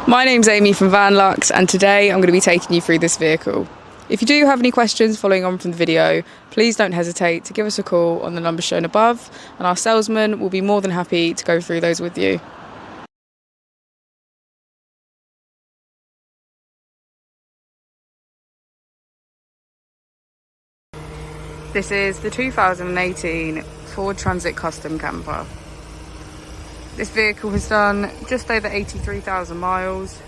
My name's Amy from Vanlux, and today I'm going to be taking you through this vehicle. If you do have any questions following on from the video, please don't hesitate to give us a call on the number shown above, and our salesman will be more than happy to go through those with you. This is the 2018 Ford Transit Custom Camper. This vehicle has done just over 83,000 miles.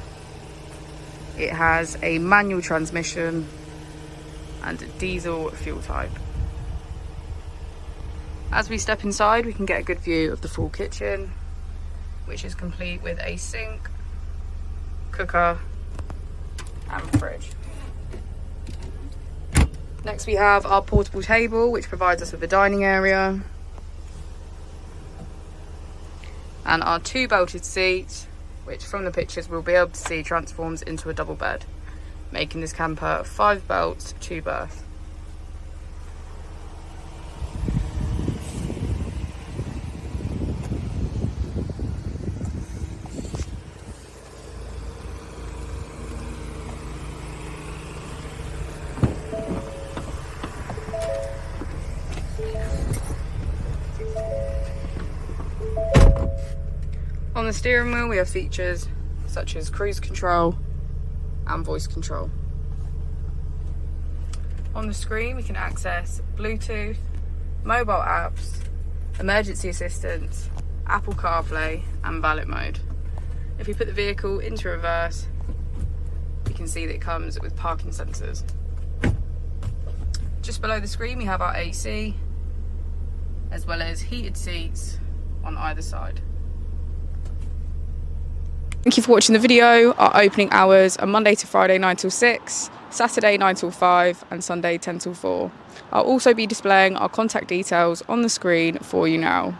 It has a manual transmission and a diesel fuel type. As we step inside, we can get a good view of the full kitchen, which is complete with a sink, cooker and fridge. Next we have our portable table, which provides us with a dining area, and our two belted seats, which from the pictures we'll be able to see transforms into a double bed, making this camper 5 belts, 2 berth. On the steering wheel we have features such as cruise control and voice control. On the screen we can access Bluetooth, mobile apps, emergency assistance, Apple CarPlay and valet mode. If we put the vehicle into reverse, we can see that it comes with parking sensors. Just below the screen we have our AC, as well as heated seats on either side. Thank you for watching the video. Our opening hours are Monday to Friday 9 till 6, Saturday 9 till 5 and Sunday 10 till 4. I'll also be displaying our contact details on the screen for you now.